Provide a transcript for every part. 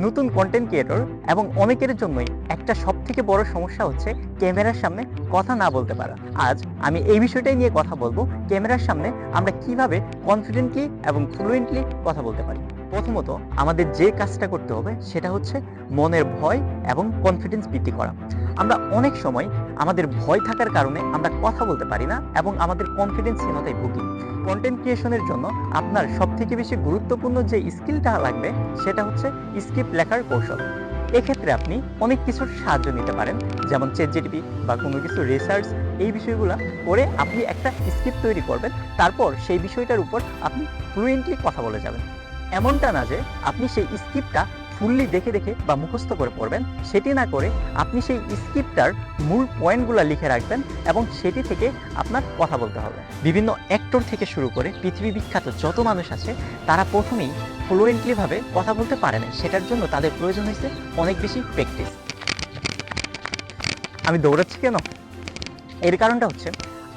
নতুন content creator এবং অনেকের জন্যই একটা সবথেকে বড় সমস্যা হচ্ছে ক্যামেরার সামনে কথা না বলতে পারা। আজ আমি এই বিষয়টাই নিয়ে কথা বলবো, ক্যামেরার সামনে আমরা কিভাবে কনফিডেন্টলি এবং ফ্লুয়েন্টলি কথা বলতে পারি। প্রথমত আমাদের যে কাজটা করতে হবে সেটা হচ্ছে মনের ভয় এবং কনফিডেন্স বৃদ্ধি করা। আমরা অনেক সময় আমাদের ভয় থাকার কারণে আমরা কথা বলতে পারি না এবং আমাদের কনফিডেন্সহীনতায় ভুগি। কন্টেন্ট ক্রিয়েশনের জন্য আপনার সবথেকে বেশি গুরুত্বপূর্ণ যে স্কিলটা লাগবে সেটা হচ্ছে স্ক্রিপ্ট লেখার কৌশল। এক্ষেত্রে আপনি অনেক কিছুর সাহায্য নিতে পারেন, যেমন চ্যাটজিপিটি বা কোনো কিছু রিসার্চ। এই বিষয়গুলো করে আপনি একটা স্ক্রিপ্ট তৈরি করবেন, তারপর সেই বিষয়টার উপর আপনি ফ্লুয়েন্টলি কথা বলে যাবেন। এমনটা না যে আপনি সেই স্ক্রিপ্টটা ফুললি দেখে দেখে বা মুখস্থ করে পড়বেন, সেটি না করে আপনি সেই স্ক্রিপ্টটার মূল পয়েন্টগুলো লিখে রাখবেন এবং সেটি থেকে আপনার কথা বলতে হবে। বিভিন্ন অ্যাক্টর থেকে শুরু করে পৃথিবী বিখ্যাত যত মানুষ আছে তারা প্রথমেই ফ্লুয়েন্টলিভাবে কথা বলতে পারে না, সেটার জন্য তাদের প্রয়োজন হয়েছে অনেক বেশি প্র্যাকটিস। আমি দৌড়াচ্ছি কেন? এর কারণটা হচ্ছে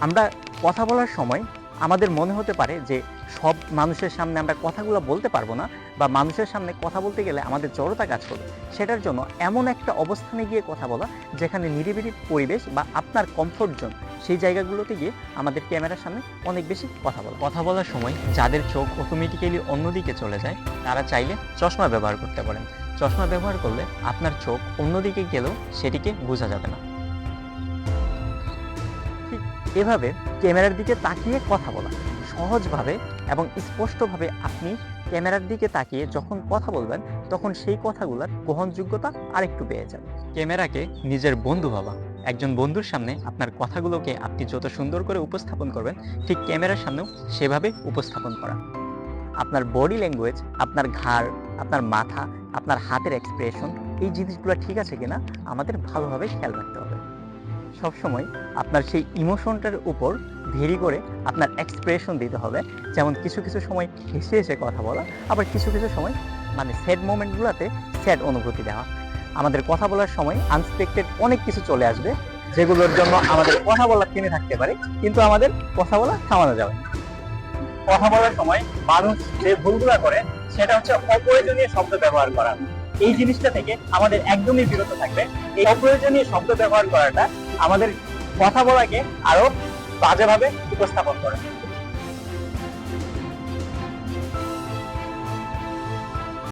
আমরা কথা বলার সময় আমাদের মনে হতে পারে যে সব মানুষের সামনে আমরা কথাগুলো বলতে পারবো না, বা মানুষের সামনে কথা বলতে গেলে আমাদের জড়তা কাজ করবে। সেটার জন্য এমন একটা অবস্থানে গিয়ে কথা বলা যেখানে নিরিবিলি পরিবেশ বা আপনার কমফোর্ট জোন, সেই জায়গাগুলোতে গিয়ে আমাদের ক্যামেরার সামনে অনেক বেশি কথা বলার সময় যাদের চোখ অটোমেটিক্যালি অন্যদিকে চলে যায় তারা চাইলে চশমা ব্যবহার করতে পারেন। চশমা ব্যবহার করলে আপনার চোখ অন্যদিকে গেলেও সেটিকে বোঝা যাবে না। ঠিক এভাবে ক্যামেরার দিকে তাকিয়ে কথা বলা, সহজভাবে এবং স্পষ্টভাবে আপনি ক্যামেরার দিকে তাকিয়ে যখন কথা বলবেন তখন সেই কথাগুলোর গ্রহণযোগ্যতা আরেকটু বেড়ে যাবে। ক্যামেরাকে নিজের বন্ধু ভাবা। একজন বন্ধুর সামনে আপনার কথাগুলোকে আপনি যত সুন্দর করে উপস্থাপন করবেন, ঠিক ক্যামেরার সামনেও সেভাবে উপস্থাপন করা। আপনার বডি ল্যাঙ্গুয়েজ, আপনার ঘাড়, আপনার মাথা, আপনার হাতের এক্সপ্রেশন, এই জিনিসগুলো ঠিক আছে কিনা আমাদের ভালোভাবে খেয়াল রাখতে হবে। সবসময় আপনার সেই ইমোশনটার উপর ভেরি করে আপনার এক্সপ্রেশন দিতে হবে। যেমন কিছু কিছু সময় হেসে হেসে কথা বলা, আবার কিছু কিছু সময় স্যাড মোমেন্টগুলোতে স্যাড অনুভূতি দেওয়া। আমাদের কথা বলার সময় আনএক্সপেক্টেড অনেক কিছু চলে আসবে, যেগুলোর জন্য আমাদের কথা বলা থেমে থাকতে পারে, কিন্তু আমাদের কথা বলা থামানো যাবে না। কথা বলার সময় মানুষ যে ভুলগুলো করে সেটা হচ্ছে অপ্রয়োজনীয় শব্দ ব্যবহার করা। এই জিনিসটা থেকে আমাদের একদমই বিরত থাকবে। এই অপ্রয়োজনীয় শব্দ ব্যবহার করাটা আমাদের কথা বলাকে আরো বাজেভাবে উপস্থাপন করে।